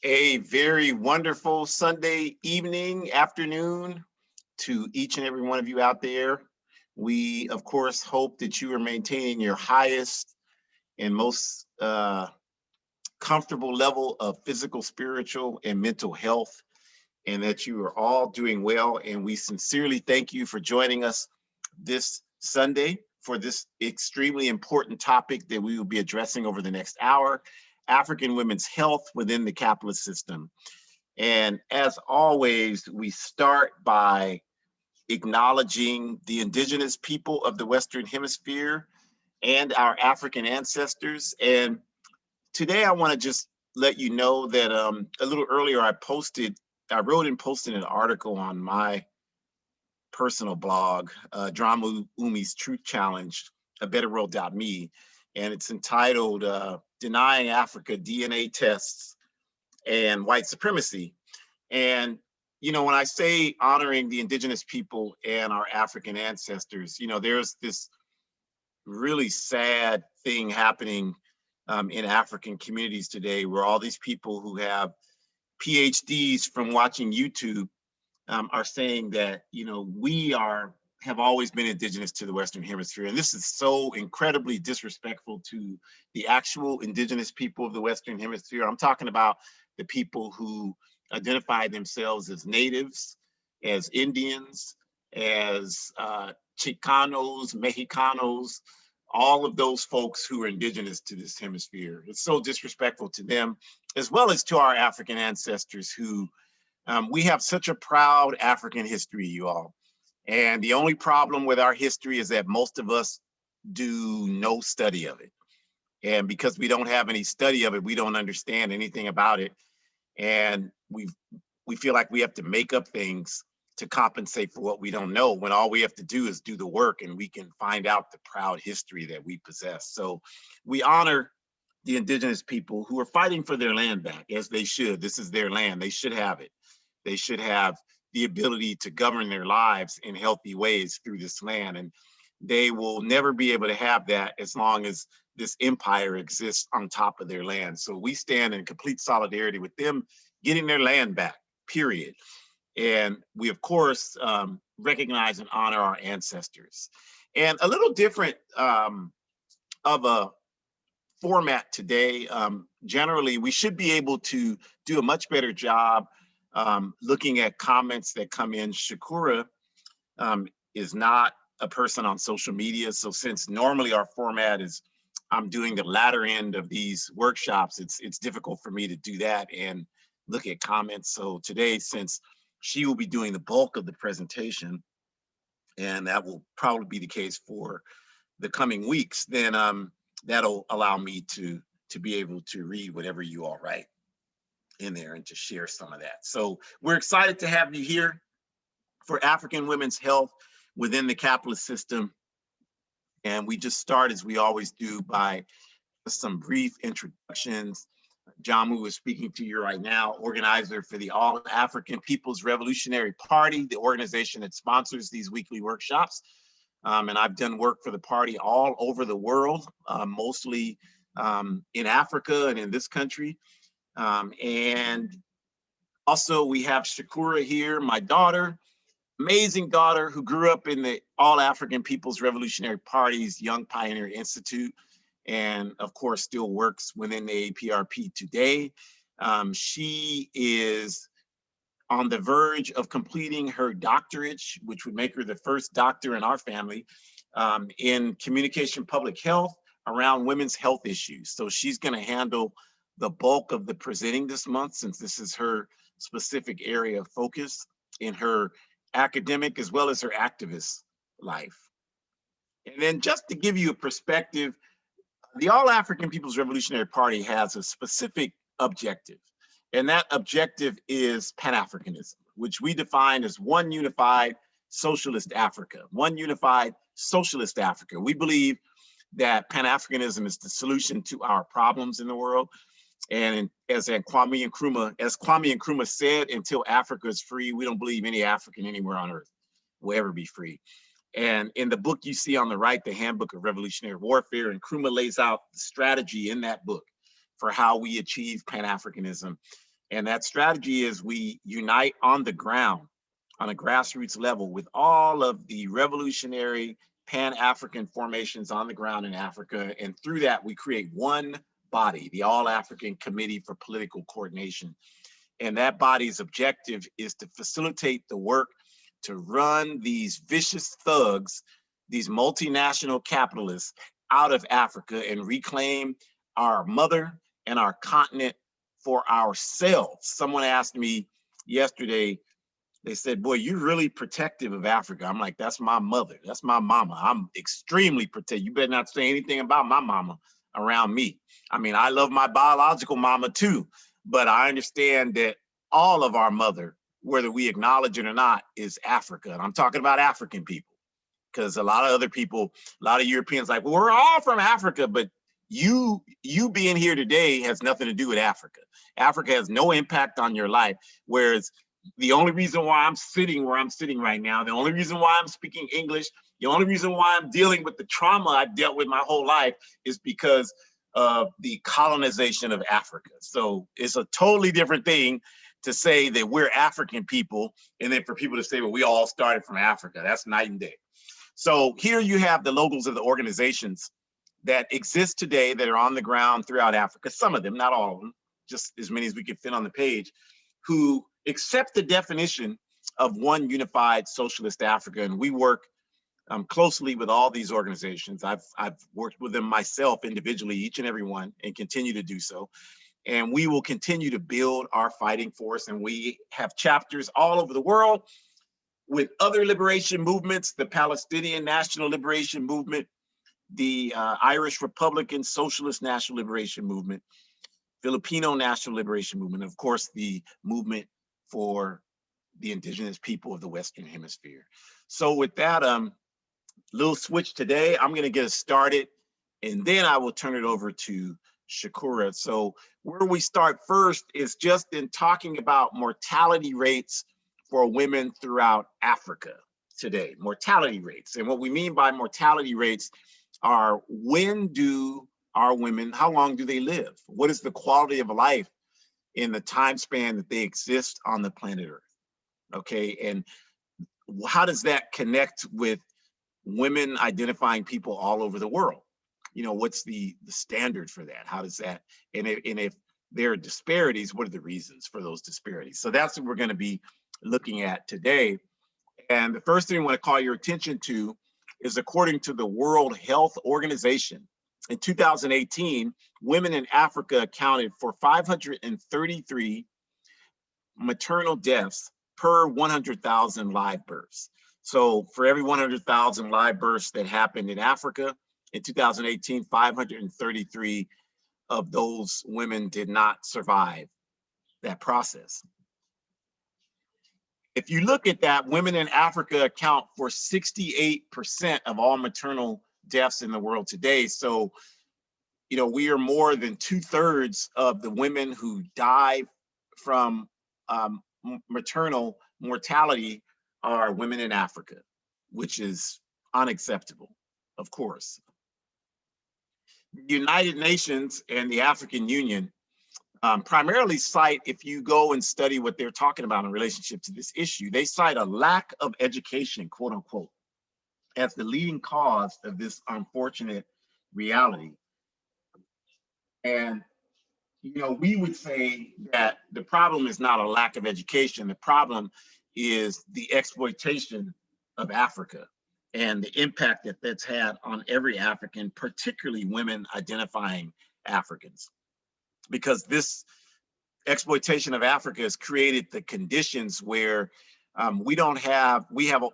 A very wonderful Sunday evening, afternoon to each and every one of you out there. We, of course, hope that you are maintaining your highest and most comfortable level of physical, spiritual, and mental health, and that you are all doing well. And we sincerely thank you for joining us this Sunday for this extremely important topic that we will be addressing over the next hour: African women's health within the capitalist system. And as always, we start by acknowledging the indigenous people of the Western Hemisphere and our African ancestors. And today I want to just let you know that a little earlier I wrote and posted an article on my personal blog, Drama Umi's Truth Challenge, A Better World.me, and it's entitled Denying Africa DNA Tests and White Supremacy. And, when I say honoring the indigenous people and our African ancestors, there's this really sad thing happening in African communities today, where all these people who have PhDs from watching YouTube are saying that, we have always been indigenous to the Western Hemisphere. And this is so incredibly disrespectful to the actual indigenous people of the Western Hemisphere. I'm talking about the people who identify themselves as natives, as Indians, as Chicanos, Mexicanos, all of those folks who are indigenous to this hemisphere. It's so disrespectful to them, as well as to our African ancestors who we have such a proud African history, you all. And the only problem with our history is that most of us do no study of it. And because we don't have any study of it, we don't understand anything about it. And we feel like we have to make up things to compensate for what we don't know, when all we have to do is do the work and we can find out the proud history that we possess. So we honor the indigenous people who are fighting for their land back, as they should. This is their land. They should have it. They should have the ability to govern their lives in healthy ways through this land. And they will never be able to have that as long as this empire exists on top of their land. So we stand in complete solidarity with them getting their land back, period. And we, of course, recognize and honor our ancestors. And a little different of a format today. Generally, we should be able to do a much better job looking at comments that come in. Shakura is not a person on social media. So since normally our format is I'm doing the latter end of these workshops, it's difficult for me to do that and look at comments. So today, since she will be doing the bulk of the presentation, and that will probably be the case for the coming weeks, then that'll allow me to be able to read whatever you all write in there and to share some of that. So we're excited to have you here for African women's health within the capitalist system. And we just start, as we always do, by some brief introductions. Jamu is speaking to you right now, organizer for the All African People's Revolutionary Party, the organization that sponsors these weekly workshops. And I've done work for the party all over the world, mostly in Africa and in this country. And also we have Shakura here, my daughter, amazing daughter, who grew up in the All African People's Revolutionary Party's Young Pioneer Institute, and of course still works within the APRP today. She is on the verge of completing her doctorate, which would make her the first doctor in our family, in communication public health around women's health issues. So she's going to handle the bulk of the presenting this month, since this is her specific area of focus in her academic as well as her activist life. And then just to give you a perspective, the All African People's Revolutionary Party has a specific objective, and that objective is Pan-Africanism, which we define as one unified socialist Africa, one unified socialist Africa. We believe that Pan-Africanism is the solution to our problems in the world. And as Kwame Nkrumah said, until Africa is free, we don't believe any African anywhere on earth will ever be free. And in the book you see on the right, the Handbook of Revolutionary Warfare, Nkrumah lays out the strategy in that book for how we achieve Pan-Africanism. And that strategy is we unite on the ground, on a grassroots level, with all of the revolutionary Pan-African formations on the ground in Africa. And through that, we create one body, the All-African Committee for Political Coordination. And that body's objective is to facilitate the work to run these vicious thugs, these multinational capitalists, out of Africa and reclaim our mother and our continent for ourselves. Someone asked me yesterday, they said, boy, you're really protective of Africa. I'm like, that's my mother. That's my mama. I'm extremely protective. You better not say anything about my mama around me. I mean, I love my biological mama too, but I understand that all of our mother, whether we acknowledge it or not, is Africa. And I'm talking about African people, because a lot of other people, a lot of Europeans like, well, we're all from Africa, but you being here today has nothing to do with Africa. Africa has no impact on your life. Whereas the only reason why I'm sitting where I'm sitting right now, the only reason why I'm speaking English, the only reason why I'm dealing with the trauma I've dealt with my whole life is because of the colonization of Africa. So it's a totally different thing to say that we're African people, and then for people to say, well, we all started from Africa. That's night and day. So here you have the logos of the organizations that exist today that are on the ground throughout Africa, some of them, not all of them, just as many as we could fit on the page, who accept the definition of one unified socialist Africa. And we work closely with all these organizations. I've worked with them myself individually, each and every one, and continue to do so. And we will continue to build our fighting force. And we have chapters all over the world with other liberation movements, the Palestinian National Liberation Movement, the Irish Republican Socialist National Liberation Movement, Filipino National Liberation Movement, of course, the movement for the indigenous people of the Western Hemisphere. So with that little switch today, I'm going to get us started, and then I will turn it over to Shakura. So where we start first is just in talking about mortality rates for women throughout Africa today, mortality rates. And what we mean by mortality rates are, when do our women, how long do they live? What is the quality of life in the time span that they exist on the planet Earth? Okay, and how does that connect with women identifying people all over the world? You know, what's the standard for that? How does that, and if there are disparities, what are the reasons for those disparities? So that's what we're going to be looking at today. And the first thing I want to call your attention to is, according to the World Health Organization, in 2018, women in Africa accounted for 533 maternal deaths per 100,000 live births. So for every 100,000 live births that happened in Africa in 2018, 533 of those women did not survive that process. If you look at that, women in Africa account for 68% of all maternal deaths in the world today. So, you know, we are more than 2/3 of the women who die from maternal mortality are women in Africa, which is unacceptable, of course. The United Nations and the African Union primarily cite, if you go and study what they're talking about in relationship to this issue, they cite a lack of education, quote unquote, as the leading cause of this unfortunate reality. And, you know, we would say that the problem is not a lack of education. The problem is the exploitation of Africa and the impact that that's had on every African, particularly women identifying Africans. Because this exploitation of Africa has created the conditions where we have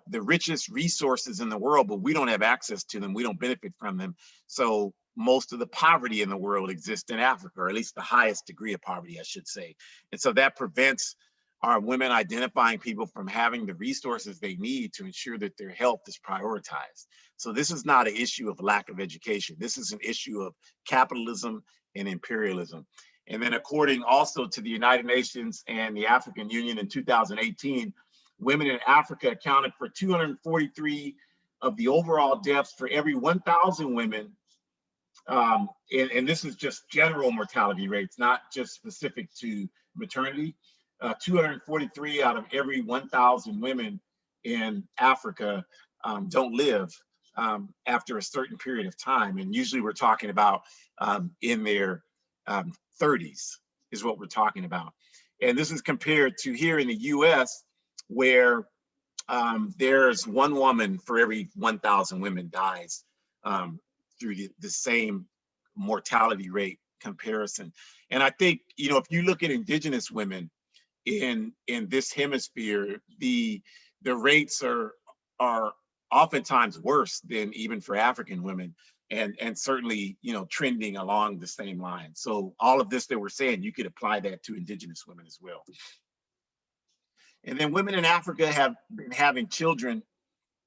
the richest resources in the world, but we don't have access to them. We don't benefit from them. So most of the poverty in the world exists in Africa, or at least the highest degree of poverty, I should say. And so that prevents our women identifying people from having the resources they need to ensure that their health is prioritized. So this is not an issue of lack of education. This is an issue of capitalism and imperialism. And then, according also to the United Nations and the African Union in 2018, women in Africa accounted for 243 of the overall deaths for every 1,000 women And this is just general mortality rates, not just specific to maternity. 243 out of every 1,000 women in Africa don't live after a certain period of time. And usually we're talking about in their 30s is what we're talking about. And this is compared to here in the US, where there's one woman for every 1,000 women dies through the same mortality rate comparison. And I think, you know, if you look at indigenous women in this hemisphere, the rates are oftentimes worse than even for African women, and certainly, you know, trending along the same line. So all of this that we're saying, you could apply that to indigenous women as well. And then women in Africa have been having children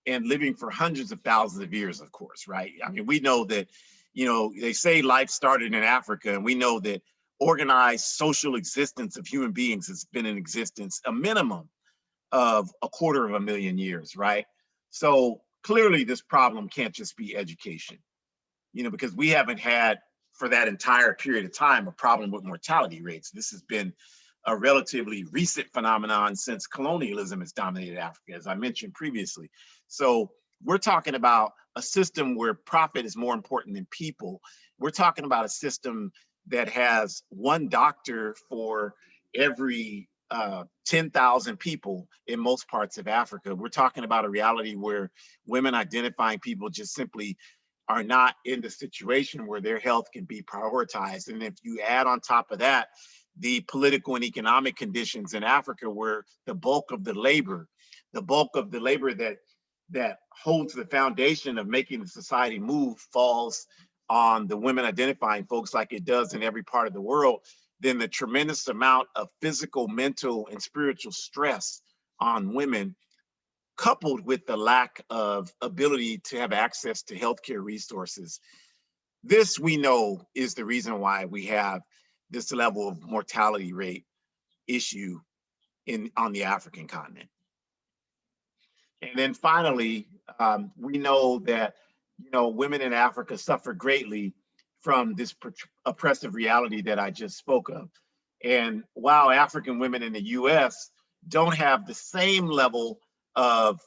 and living for hundreds of thousands of years, of course, right? I mean, we know that, you know, they say life started in Africa, and we know that organized social existence of human beings has been in existence a minimum of 250,000 years, right? So clearly this problem can't just be education, you know, because we haven't had for that entire period of time a problem with mortality rates. This has been a relatively recent phenomenon since colonialism has dominated Africa, as I mentioned previously. So we're talking about a system where profit is more important than people. We're talking about a system that has one doctor for every 10,000 people in most parts of Africa. We're talking about a reality where women identifying people just simply are not in the situation where their health can be prioritized. And if you add on top of that, the political and economic conditions in Africa, where the bulk of the labor that holds the foundation of making the society move falls on the women identifying folks like it does in every part of the world, then the tremendous amount of physical, mental, and spiritual stress on women, coupled with the lack of ability to have access to healthcare resources. This, we know, is the reason why we have this level of mortality rate issue on the African continent. And then finally, we know that, you know, women in Africa suffer greatly from this oppressive reality that I just spoke of. And while African women in the US don't have the same level of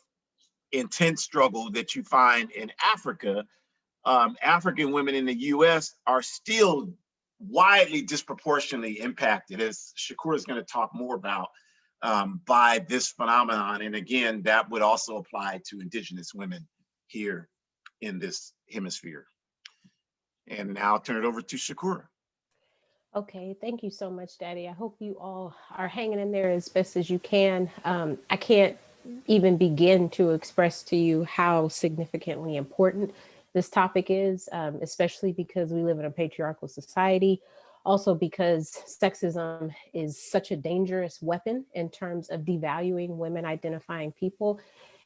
intense struggle that you find in Africa, African women in the US are still widely disproportionately impacted, as Shakur is going to talk more about, by this phenomenon. And again, that would also apply to indigenous women here in this hemisphere. And now I'll turn it over to Shakur. Okay, thank you so much, Daddy. I hope you all are hanging in there as best as you can. I can't even begin to express to you how significantly important this topic is, especially because we live in a patriarchal society. Also, because sexism is such a dangerous weapon in terms of devaluing women identifying people.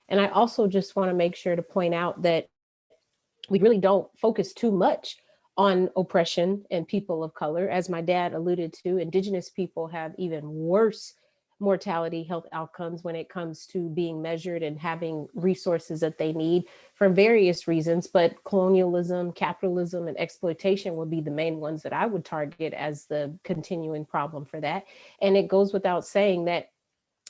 And I also just want to make sure to point out that we really don't focus too much on oppression and people of color. As my dad alluded to, Indigenous people have even worse mortality health outcomes when it comes to being measured and having resources that they need for various reasons. But colonialism, capitalism, and exploitation would be the main ones that I would target as the continuing problem for that. And it goes without saying that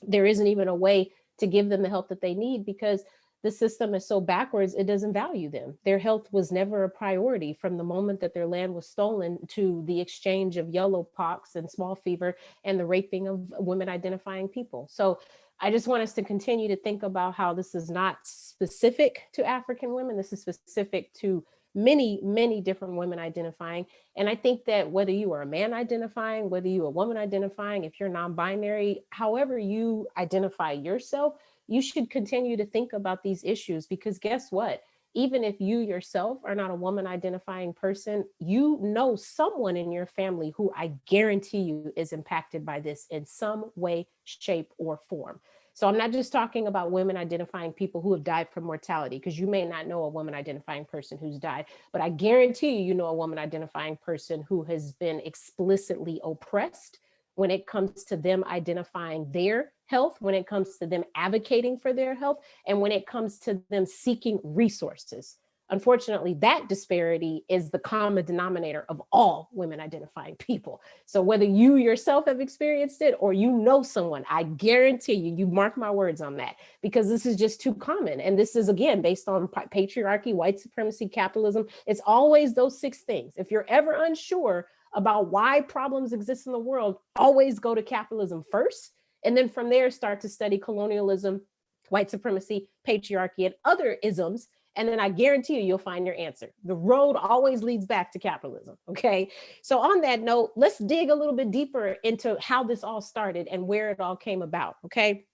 there isn't even a way to give them the help that they need, because the system is so backwards, it doesn't value them. Their health was never a priority from the moment that their land was stolen to the exchange of yellow pox and small fever and the raping of women identifying people. So I just want us to continue to think about how this is not specific to African women. This is specific to many, many different women identifying. And I think that whether you are a man identifying, whether you are a woman identifying, if you're non-binary, however you identify yourself, you should continue to think about these issues, because guess what? Even if you yourself are not a woman identifying person, you know someone in your family who I guarantee you is impacted by this in some way, shape, or form. So I'm not just talking about women identifying people who have died from mortality, because you may not know a woman identifying person who's died, but I guarantee you, you know a woman identifying person who has been explicitly oppressed when it comes to them identifying their health, when it comes to them advocating for their health, and when it comes to them seeking resources. Unfortunately, that disparity is the common denominator of all women identifying people. So whether you yourself have experienced it or you know someone, I guarantee you, you mark my words on that, because this is just too common. And this is, again, based on patriarchy, white supremacy, capitalism. It's always those 6 things. If you're ever unsure about why problems exist in the world, always go to capitalism first. And then from there, start to study colonialism, white supremacy, patriarchy, and other isms. And then I guarantee you, you'll find your answer. The road always leads back to capitalism. Okay. So on that note, let's dig a little bit deeper into how this all started and where it all came about. Okay.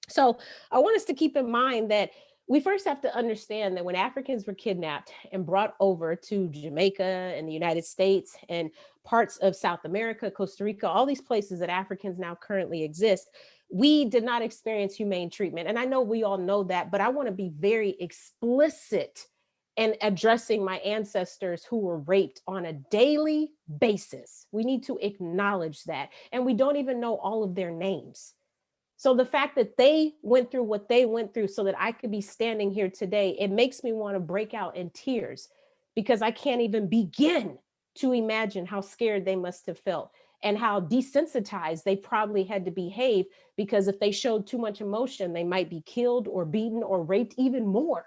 So I want us to keep in mind that we first have to understand that when Africans were kidnapped and brought over to Jamaica and the United States and parts of South America, Costa Rica, all these places that Africans now currently exist, we did not experience humane treatment. And I know we all know that, but I want to be very explicit in addressing my ancestors who were raped on a daily basis. We need to acknowledge that. And we don't even know all of their names. So the fact that they went through what they went through so that I could be standing here today, it makes me want to break out in tears, because I can't even begin to imagine how scared they must have felt and how desensitized they probably had to behave, because if they showed too much emotion, they might be killed or beaten or raped even more.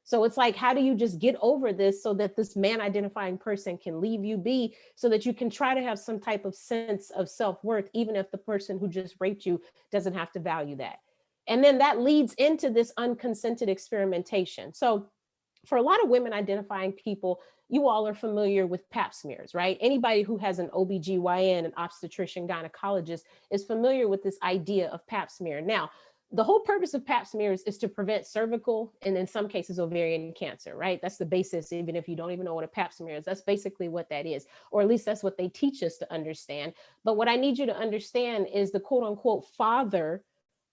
So it's like, how do you just get over this so that this man identifying person can leave you be, so that you can try to have some type of sense of self-worth, even if the person who just raped you doesn't have to value that. And then that leads into this unconsented experimentation. So for a lot of women identifying people, you all are familiar with pap smears, right? Anybody who has an OBGYN, an obstetrician, gynecologist, is familiar with this idea of pap smear. Now, the whole purpose of pap smears is to prevent cervical and in some cases ovarian cancer, right? That's the basis. Even if you don't even know what a pap smear is, that's basically what that is, or at least that's what they teach us to understand. But what I need you to understand is the quote unquote father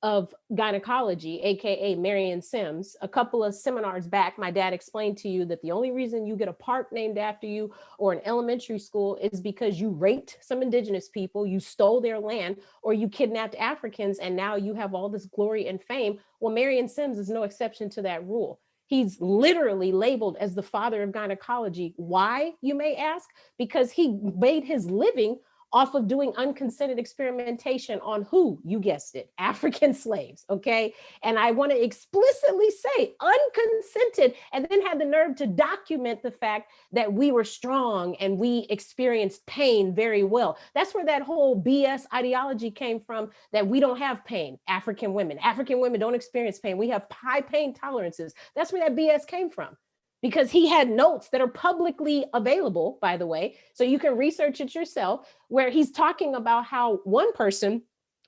of gynecology, aka Marion Sims. A couple of seminars back, my dad explained to you that the only reason you get a park named after you or an elementary school is because you raped some indigenous people, you stole their land, or you kidnapped Africans, and now you have all this glory and fame. Well, Marion Sims is no exception to that rule. He's literally labeled as the father of gynecology. Why, you may ask? Because he made his living off of doing unconsented experimentation on who? You guessed it, African slaves, okay? And I want to explicitly say unconsented, and then had the nerve to document the fact that we were strong and we experienced pain very well. That's where that whole BS ideology came from, that we don't have pain. African women don't experience pain. We have high pain tolerances. That's where that BS came from, because he had notes that are publicly available, by the way, so you can research it yourself, where he's talking about how one person,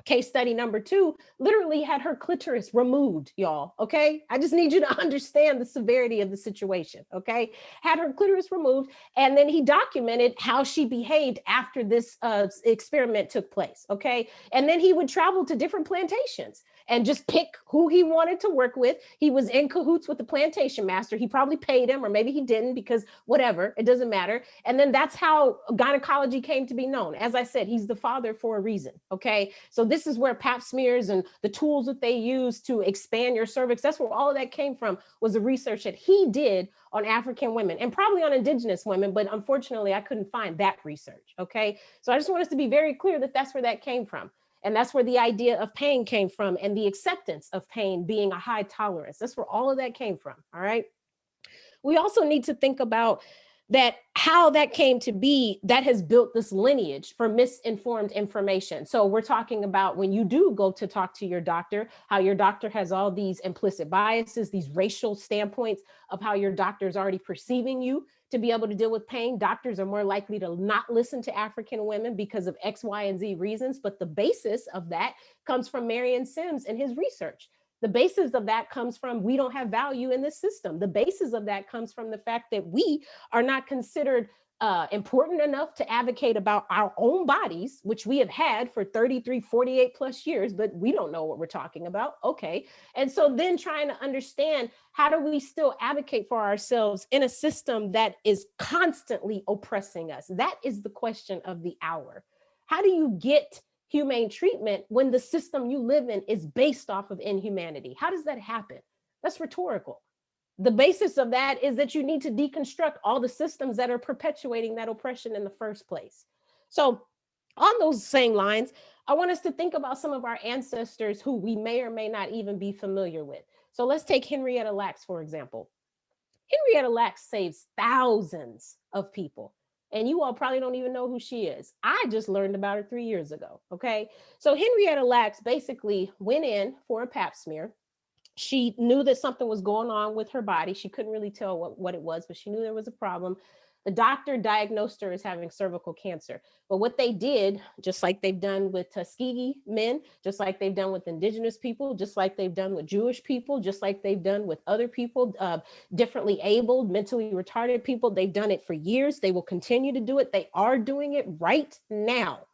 case study number 2, literally had her clitoris removed, y'all, okay? I just need you to understand the severity of the situation, okay? Had her clitoris removed, and then he documented how she behaved after this experiment took place, okay? And then he would travel to different plantations and just pick who he wanted to work with. He was in cahoots with the plantation master. He probably paid him, or maybe he didn't, because whatever, it doesn't matter. And then that's how gynecology came to be known. As I said, he's the father for a reason, okay? So this is where pap smears and the tools that they use to expand your cervix, that's where all of that came from, was the research that he did on African women and probably on indigenous women, but unfortunately I couldn't find that research, okay? So I just want us to be very clear that that's where that came from. And that's where the idea of pain came from, and the acceptance of pain being a high tolerance. That's where all of that came from, all right? We also need to think about that how that came to be, that has built this lineage for misinformed information. So we're talking about when you do go to talk to your doctor, how your doctor has all these implicit biases, these racial standpoints of how your doctor is already perceiving you to be able to deal with pain. Doctors are more likely to not listen to African women because of X, Y, and Z reasons. But the basis of that comes from Marion Sims and his research. The basis of that comes from we don't have value in this system. The basis of that comes from the fact that we are not considered important enough to advocate about our own bodies, which we have had for 33, 48 plus years, but we don't know what we're talking about. Okay. And so then trying to understand, how do we still advocate for ourselves in a system that is constantly oppressing us? That is the question of the hour. How do you get humane treatment when the system you live in is based off of inhumanity? How does that happen? That's rhetorical. The basis of that is that you need to deconstruct all the systems that are perpetuating that oppression in the first place. So, on those same lines, I want us to think about some of our ancestors who we may or may not even be familiar with. So, let's take Henrietta Lacks, for example. Henrietta Lacks saves thousands of people. And you all probably don't even know who she is. I just learned about her 3 years ago. Okay. So Henrietta Lacks basically went in for a pap smear. She knew that something was going on with her body. She couldn't really tell what it was, but she knew there was a problem. The doctor diagnosed her as having cervical cancer. But what they did, just like they've done with Tuskegee men, just like they've done with indigenous people, just like they've done with Jewish people, just like they've done with other people, differently abled, mentally retarded people, they've done it for years. They will continue to do it. They are doing it right now,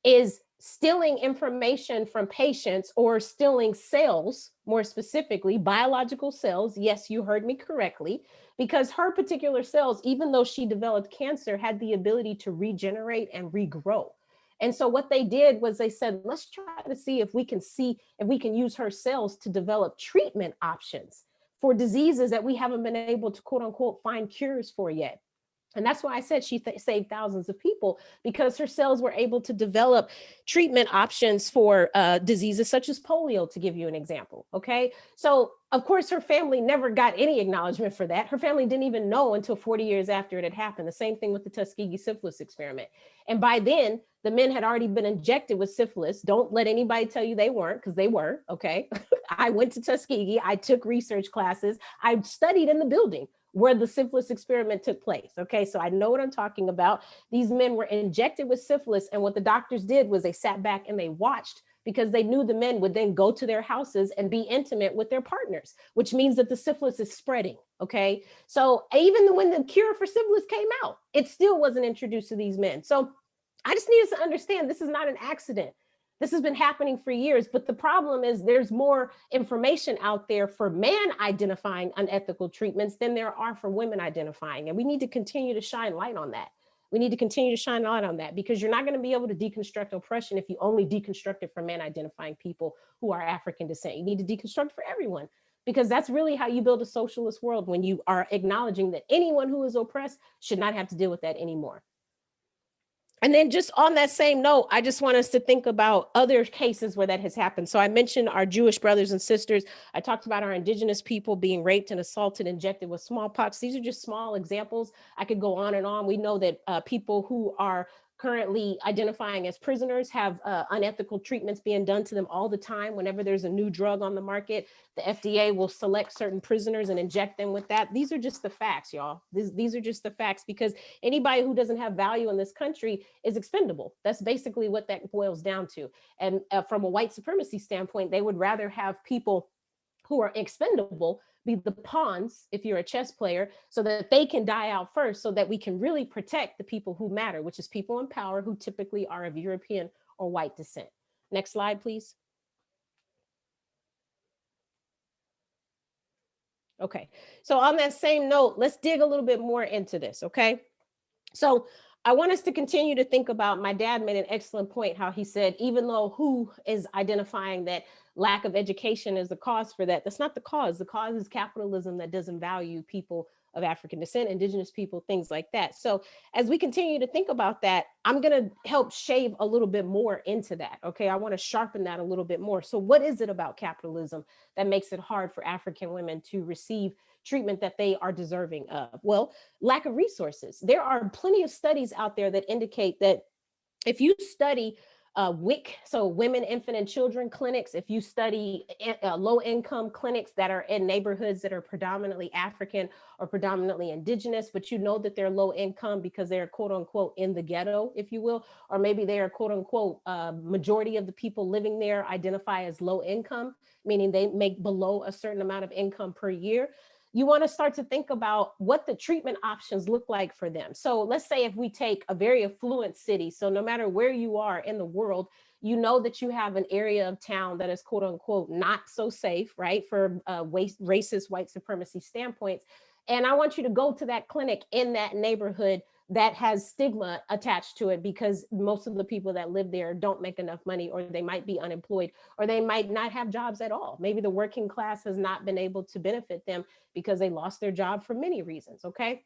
is stealing information from patients or stealing cells, more specifically, biological cells. Yes, you heard me correctly, because her particular cells, even though she developed cancer, had the ability to regenerate and regrow. And so what they did was they said, let's try to see if we can use her cells to develop treatment options for diseases that we haven't been able to quote unquote find cures for yet. And that's why I said she saved thousands of people, because her cells were able to develop treatment options for diseases such as polio, to give you an example. Okay. So, of course, her family never got any acknowledgement for that. Her family didn't even know until 40 years after it had happened. The same thing with the Tuskegee syphilis experiment. And by then, the men had already been injected with syphilis. Don't let anybody tell you they weren't, because they were. Okay. I went to Tuskegee. I took research classes. I studied in the building where the syphilis experiment took place. Okay, so I know what I'm talking about. These men were injected with syphilis, and what the doctors did was they sat back and they watched, because they knew the men would then go to their houses and be intimate with their partners, which means that the syphilis is spreading. Okay, so even when the cure for syphilis came out, it still wasn't introduced to these men. So I just need us to understand this is not an accident. This has been happening for years, but the problem is there's more information out there for man identifying unethical treatments than there are for women identifying. And we need to continue to shine light on that. We need to continue to shine light on that, because you're not going to be able to deconstruct oppression if you only deconstruct it for man identifying people who are African descent. You need to deconstruct for everyone, because that's really how you build a socialist world, when you are acknowledging that anyone who is oppressed should not have to deal with that anymore. And then just on that same note, I just want us to think about other cases where that has happened. So I mentioned our Jewish brothers and sisters. I talked about our indigenous people being raped and assaulted, injected with smallpox. These are just small examples. I could go on and on. We know that people who are currently identifying as prisoners have unethical treatments being done to them all the time. Whenever there's a new drug on the market, the FDA will select certain prisoners and inject them with that. These are just the facts, y'all. These are just the facts, because anybody who doesn't have value in this country is expendable. That's basically what that boils down to. And from a white supremacy standpoint, they would rather have people who are expendable be the pawns, if you're a chess player, so that they can die out first, so that we can really protect the people who matter, which is people in power who typically are of European or white descent. Next slide, please. Okay, so on that same note, let's dig a little bit more into this, okay? So I want us to continue to think about, my dad made an excellent point, how he said, even though who is identifying that lack of education is the cause for that, that's not the cause. The cause is capitalism that doesn't value people of African descent, indigenous people, things like that. So as we continue to think about that, I'm going to help shave a little bit more into that. Okay, I want to sharpen that a little bit more. So what is it about capitalism that makes it hard for African women to receive treatment that they are deserving of? Well, lack of resources. There are plenty of studies out there that indicate that if you study WIC, so women, infant, and children clinics, if you study low income clinics that are in neighborhoods that are predominantly African or predominantly indigenous, but you know that they're low income because they're quote unquote in the ghetto, if you will, or maybe they are quote unquote majority of the people living there identify as low income, meaning they make below a certain amount of income per year. You want to start to think about what the treatment options look like for them. So let's say if we take a very affluent city, so no matter where you are in the world, you know that you have an area of town that is quote unquote not so safe, right, for racist white supremacy standpoints. And I want you to go to that clinic in that neighborhood that has stigma attached to it because most of the people that live there don't make enough money, or they might be unemployed, or they might not have jobs at all. Maybe the working class has not been able to benefit them because they lost their job for many reasons. Okay.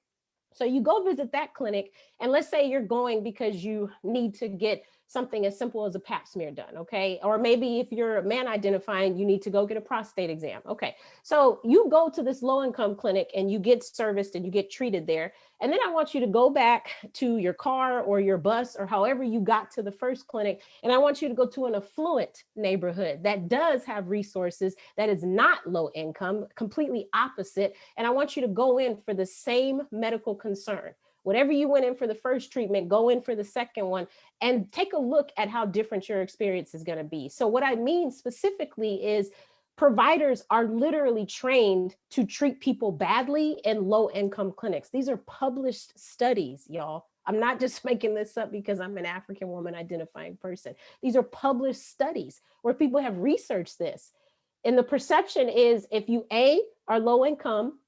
So you go visit that clinic, and let's say you're going because you need to get something as simple as a pap smear done, okay? Or maybe if you're a man identifying, you need to go get a prostate exam. Okay. So you go to this low income clinic and you get serviced and you get treated there. And then I want you to go back to your car or your bus or however you got to the first clinic. And I want you to go to an affluent neighborhood that does have resources, that is not low income, completely opposite. And I want you to go in for the same medical concern. Whatever you went in for the first treatment, go in for the second one and take a look at how different your experience is going to be. So what I mean specifically is providers are literally trained to treat people badly in low income clinics. These are published studies, y'all. I'm not just making this up because I'm an African woman identifying person. These are published studies where people have researched this. And the perception is if you A, are low income,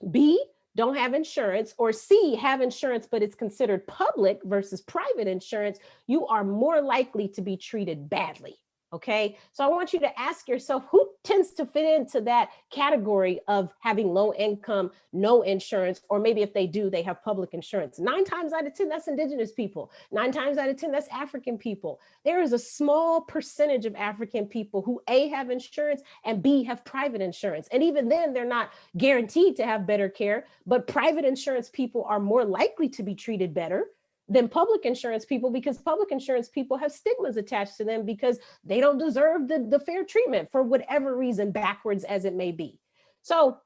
B, don't have insurance, or C, have insurance, but it's considered public versus private insurance, you are more likely to be treated badly. Okay. So I want you to ask yourself, who tends to fit into that category of having low income, no insurance, or maybe if they do, they have public insurance. 9 times out of 10, that's indigenous people. 9 times out of 10, that's African people. There is a small percentage of African people who A, have insurance, and B, have private insurance. And even then, they're not guaranteed to have better care, but private insurance people are more likely to be treated better than public insurance people, because public insurance people have stigmas attached to them because they don't deserve the fair treatment for whatever reason, backwards as it may be. So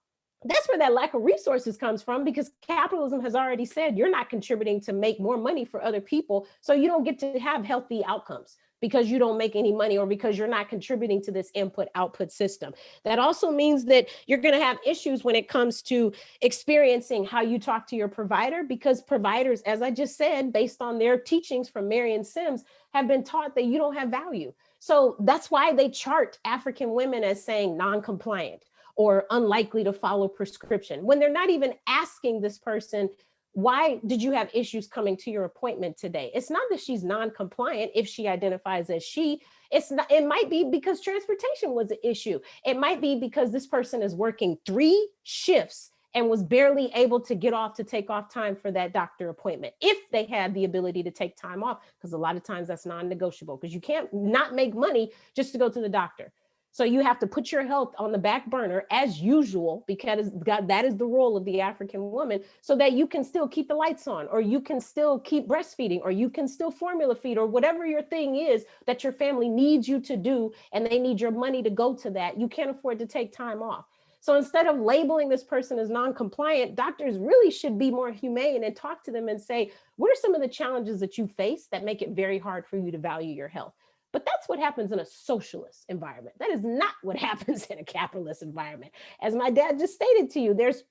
that's where that lack of resources comes from, because capitalism has already said you're not contributing to make more money for other people, so you don't get to have healthy outcomes because you don't make any money, or because you're not contributing to this input output system. That also means that you're going to have issues when it comes to experiencing how you talk to your provider, because providers, as I just said, based on their teachings from Marion Sims, have been taught that you don't have value. So that's why they chart African women as saying non-compliant or unlikely to follow prescription, when they're not even asking this person, why did you have issues coming to your appointment today? It's not that she's non-compliant if she identifies as she. It's not, it might be because transportation was an issue. It might be because this person is working 3 shifts and was barely able to get off to take off time for that doctor appointment, if they had the ability to take time off, because a lot of times that's non-negotiable, because you can't not make money just to go to the doctor. So you have to put your health on the back burner as usual, because God, that is the role of the African woman, so that you can still keep the lights on, or you can still keep breastfeeding, or you can still formula feed, or whatever your thing is that your family needs you to do, and they need your money to go to that. You can't afford to take time off. So instead of labeling this person as non-compliant, doctors really should be more humane and talk to them and say, what are some of the challenges that you face that make it very hard for you to value your health? But that's what happens in a socialist environment. That is not what happens in a capitalist environment. As my dad just stated to you, there's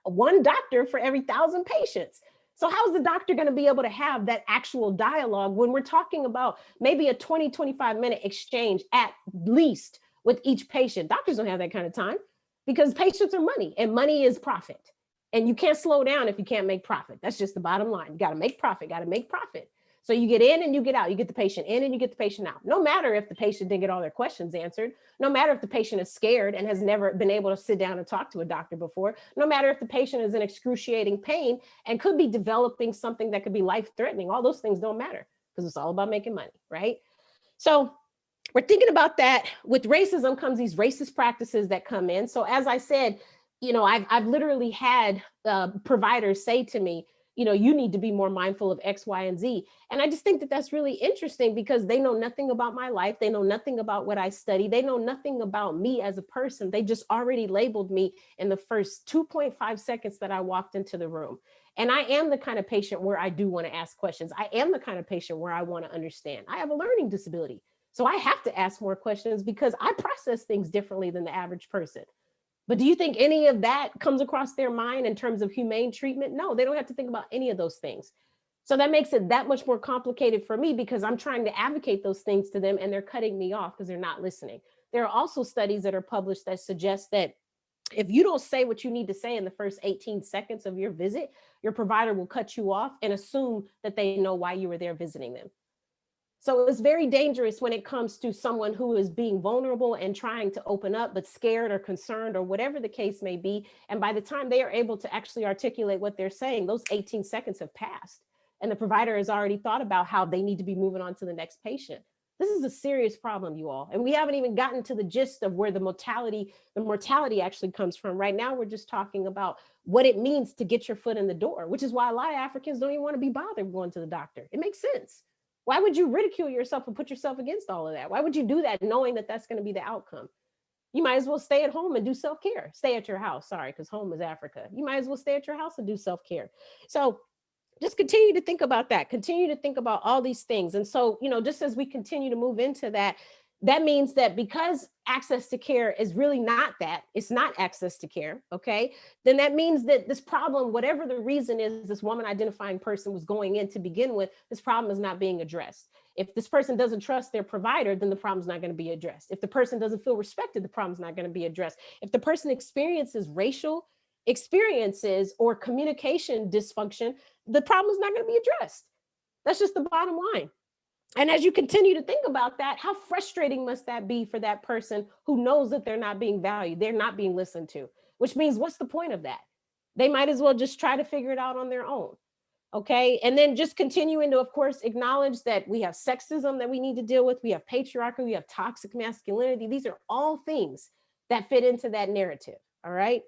1 doctor for every 1,000 patients. So how's the doctor going to be able to have that actual dialogue when we're talking about maybe a 20, 25-minute exchange at least with each patient? Doctors don't have that kind of time, because patients are money, and money is profit. And you can't slow down if you can't make profit. That's just the bottom line. You got to make profit, got to make profit. So you get in and you get out. You get the patient in and you get the patient out. No matter if the patient didn't get all their questions answered, no matter if the patient is scared and has never been able to sit down and talk to a doctor before, no matter if the patient is in excruciating pain and could be developing something that could be life-threatening, all those things don't matter, because it's all about making money, right? So we're thinking about that. With racism comes these racist practices that come in. So as I said, I've literally had providers say to me, you need to be more mindful of X, Y, and Z. And I just think that that's really interesting, because they know nothing about my life. They know nothing about what I study. They know nothing about me as a person. They just already labeled me in the first 2.5 seconds that I walked into the room. And I am the kind of patient where I do want to ask questions. I am the kind of patient where I want to understand. I have a learning disability. So I have to ask more questions, because I process things differently than the average person. But do you think any of that comes across their mind in terms of humane treatment? No, they don't have to think about any of those things. So that makes it that much more complicated for me, because I'm trying to advocate those things to them and they're cutting me off because they're not listening. There are also studies that are published that suggest that If you don't say what you need to say in the first 18 seconds of your visit, your provider will cut you off and assume that they know why you were there visiting them. So it's very dangerous when it comes to someone who is being vulnerable and trying to open up, but scared or concerned or whatever the case may be. And by the time they are able to actually articulate what they're saying, those 18 seconds have passed. And the provider has already thought about how they need to be moving on to the next patient. This is a serious problem, you all. And we haven't even gotten to the gist of where the mortality actually comes from. Right now, we're just talking about what it means to get your foot in the door, which is why a lot of Africans don't even want to be bothered going to the doctor. It makes sense. Why would you ridicule yourself and put yourself against all of that? Why would you do that knowing that that's going to be the outcome? You might as well stay at home and do self-care. Stay at your house, sorry, because home is Africa. You might as well stay at your house and do self-care. So just continue to think about that. Continue to think about all these things. And so, just as we continue to move into that, that means that because access to care is really not that, it's not access to care, okay? Then that means that this problem, whatever the reason is, this woman identifying person was going in to begin with, this problem is not being addressed. If this person doesn't trust their provider, then the problem's not going to be addressed. If the person doesn't feel respected, the problem's not going to be addressed. If the person experiences racial experiences or communication dysfunction, the problem is not going to be addressed. That's just the bottom line. And as you continue to think about that, how frustrating must that be for that person who knows that they're not being valued, they're not being listened to, which means what's the point of that? They might as well just try to figure it out on their own. Okay. And then just continuing to, of course, acknowledge that we have sexism that we need to deal with. We have patriarchy, we have toxic masculinity. These are all things that fit into that narrative. All right.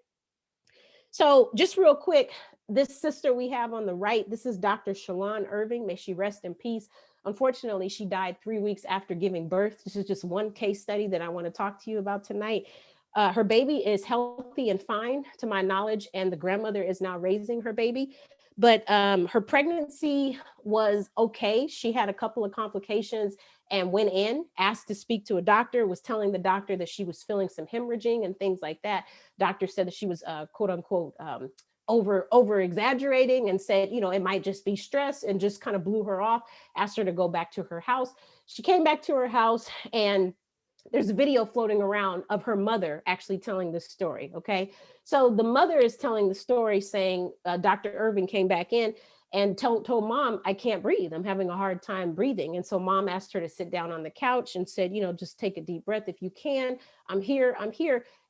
So just real quick, this sister we have on the right, this is Dr. Shalon Irving. May she rest in peace. Unfortunately, she died 3 weeks after giving birth. This is just one case study that I want to talk to you about tonight. Her baby is healthy and fine, to my knowledge, and the grandmother is now raising her baby. But her pregnancy was okay. She had a couple of complications and went in, asked to speak to a doctor, was telling the doctor that she was feeling some hemorrhaging and things like that. Doctor said that she was quote unquote over exaggerating and said, it might just be stress, and just kind of blew her off, asked her to go back to her house. She came back to her house, and there's a video floating around of her mother actually telling this story. Okay. So the mother is telling the story saying, Dr. Irving came back in and told mom, I can't breathe. I'm having a hard time breathing. And so mom asked her to sit down on the couch and said, just take a deep breath if you can. I'm here.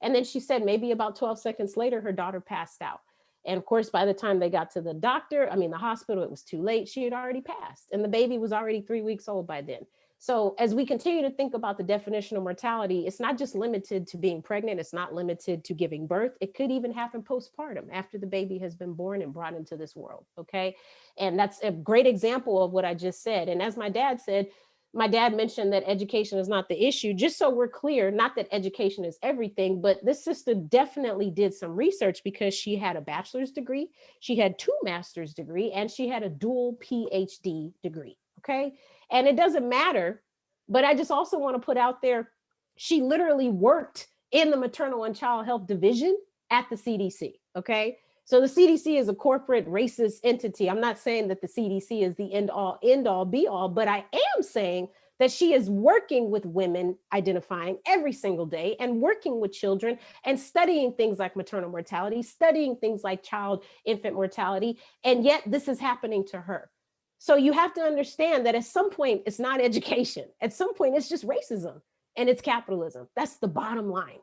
And then she said, maybe about 12 seconds later, her daughter passed out. And of course, by the time they got to the hospital, it was too late. She had already passed, and the baby was already 3 weeks old by then. So as we continue to think about the definition of mortality, it's not just limited to being pregnant. It's not limited to giving birth. It could even happen postpartum, after the baby has been born and brought into this world. Okay. And that's a great example of what I just said. And as my dad said, my dad mentioned that education is not the issue. Just so we're clear, not that education is everything, but this sister definitely did some research, because she had a bachelor's degree, she had 2 master's degree, and she had a dual PhD degree. Okay. And it doesn't matter, but I just also want to put out there, she literally worked in the maternal and child health division at the CDC. Okay. So the CDC is a corporate racist entity. I'm not saying that the CDC is the end all be all, but I am saying that she is working with women identifying every single day, and working with children and studying things like maternal mortality, studying things like infant mortality. And yet this is happening to her. So you have to understand that at some point, it's not education. At some point, it's just racism and it's capitalism. That's the bottom line.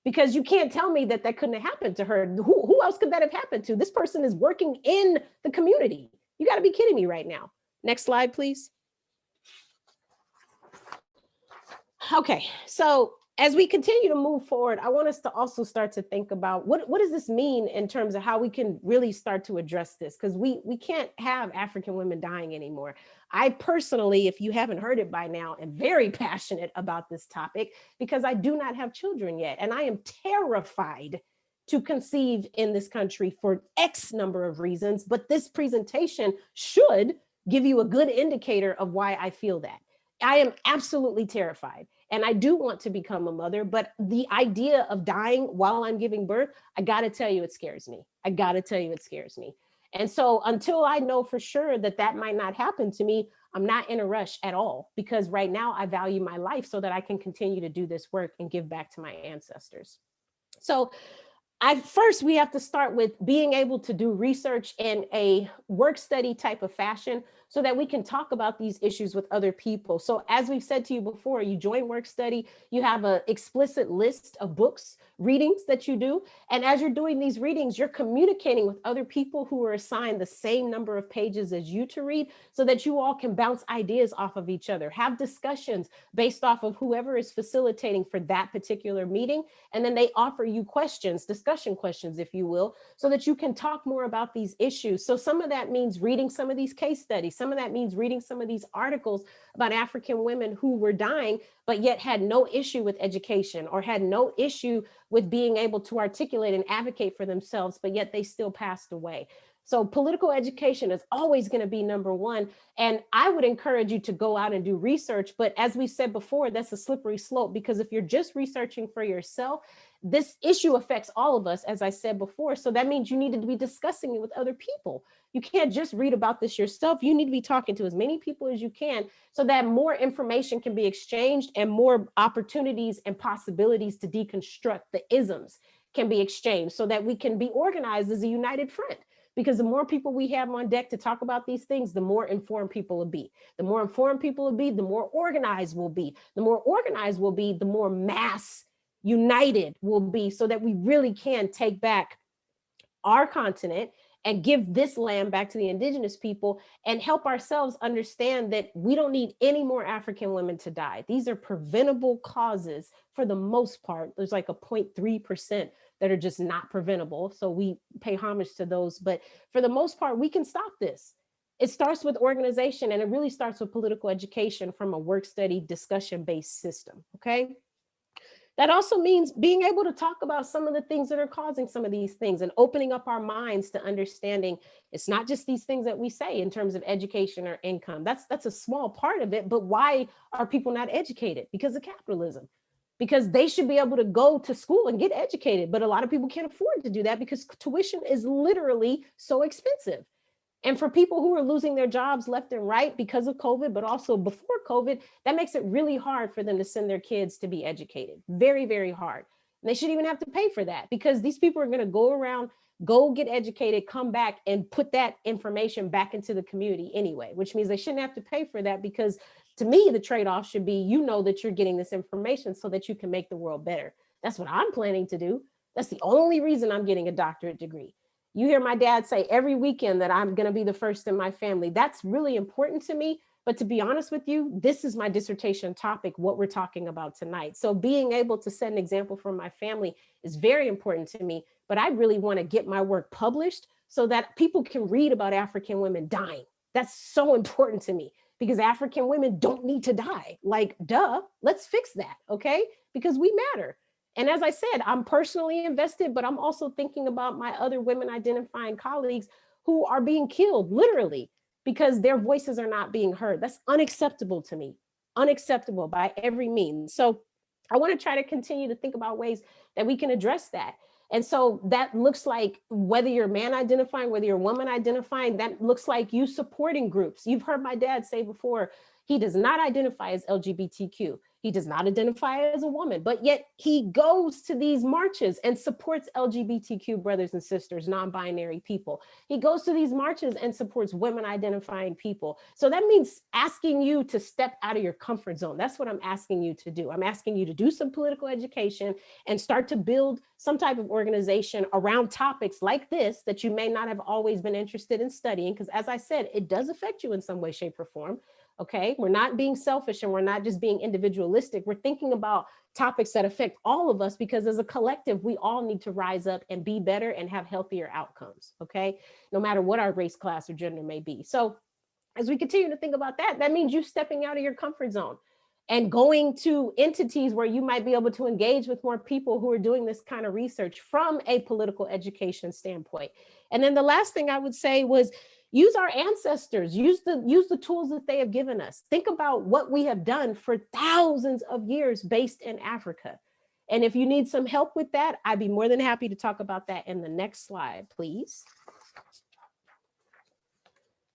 Because you can't tell me that couldn't have happened to her. Who else could that have happened to? This person is working in the community. You got to be kidding me right now. Next slide, please. Okay, so as we continue to move forward, I want us to also start to think about what does this mean in terms of how we can really start to address this, because we can't have African women dying anymore. I personally, if you haven't heard it by now, am very passionate about this topic, because I do not have children yet, and I am terrified to conceive in this country for X number of reasons, but this presentation should give you a good indicator of why I feel that. I am absolutely terrified. And I do want to become a mother, but the idea of dying while I'm giving birth, I got to tell you, it scares me. And so until I know for sure that might not happen to me, I'm not in a rush at all, because right now I value my life so that I can continue to do this work and give back to my ancestors. So First, we have to start with being able to do research in a work study type of fashion so that we can talk about these issues with other people. So as we've said to you before, you join work study, you have an explicit list of books, readings that you do. And as you're doing these readings, you're communicating with other people who are assigned the same number of pages as you to read so that you all can bounce ideas off of each other, have discussions based off of whoever is facilitating for that particular meeting. And then they offer you questions, discussion questions, if you will, so that you can talk more about these issues. So some of that means reading some of these case studies. Some of that means reading some of these articles about African women who were dying, but yet had no issue with education or had no issue with being able to articulate and advocate for themselves, but yet they still passed away. So political education is always going to be number one. And I would encourage you to go out and do research. But as we said before, that's a slippery slope, because if you're just researching for yourself, this issue affects all of us, as I said before. So that means you need to be discussing it with other people. You can't just read about this yourself. You need to be talking to as many people as you can so that more information can be exchanged and more opportunities and possibilities to deconstruct the isms can be exchanged so that we can be organized as a united front. Because the more people we have on deck to talk about these things, the more informed people will be. The more informed people will be, the more organized will be. The more organized will be, the more mass united will be, so that we really can take back our continent and give this land back to the indigenous people and help ourselves understand that we don't need any more African women to die. These are preventable causes for the most part. There's like a 0.3% that are just not preventable. So we pay homage to those. But for the most part, we can stop this. It starts with organization, and it really starts with political education from a work study discussion-based system, okay? That also means being able to talk about some of the things that are causing some of these things and opening up our minds to understanding it's not just these things that we say in terms of education or income. That's a small part of it, but why are people not educated? Because of capitalism. Because they should be able to go to school and get educated, but a lot of people can't afford to do that because tuition is literally so expensive. And for people who are losing their jobs left and right because of COVID, but also before COVID, that makes it really hard for them to send their kids to be educated. Very, very hard. And they shouldn't even have to pay for that, because these people are going to go around, go get educated, come back and put that information back into the community anyway, which means they shouldn't have to pay for that, because to me, the trade-off should be, you know, that you're getting this information so that you can make the world better. That's what I'm planning to do. That's the only reason I'm getting a doctorate degree. You hear my dad say every weekend that I'm going to be the first in my family. That's really important to me. But to be honest with you, this is my dissertation topic, what we're talking about tonight. So being able to set an example for my family is very important to me. But I really want to get my work published so that people can read about African women dying. That's so important to me, because African women don't need to die. Like, duh, let's fix that, okay? Because we matter. And as I said, I'm personally invested, but I'm also thinking about my other women identifying colleagues who are being killed, literally, because their voices are not being heard. That's unacceptable to me, unacceptable by every means. So I want to try to continue to think about ways that we can address that. And so that looks like, whether you're man identifying, whether you're woman identifying, that looks like you supporting groups. You've heard my dad say before, he does not identify as LGBTQ. He does not identify as a woman, but yet he goes to these marches and supports LGBTQ brothers and sisters, non-binary people. He goes to these marches and supports women identifying people. So that means asking you to step out of your comfort zone. That's what I'm asking you to do. I'm asking you to do some political education and start to build some type of organization around topics like this that you may not have always been interested in studying. Because as I said, it does affect you in some way, shape, or form. Okay, we're not being selfish and we're not just being individualistic. We're thinking about topics that affect all of us, because as a collective, we all need to rise up and be better and have healthier outcomes. Okay, no matter what our race, class, or gender may be. So as we continue to think about that, that means you stepping out of your comfort zone and going to entities where you might be able to engage with more people who are doing this kind of research from a political education standpoint. And then the last thing I would say was, use our ancestors, use the tools that they have given us. Think about what we have done for thousands of years based in Africa. And if you need some help with that, I'd be more than happy to talk about that in the next slide, please.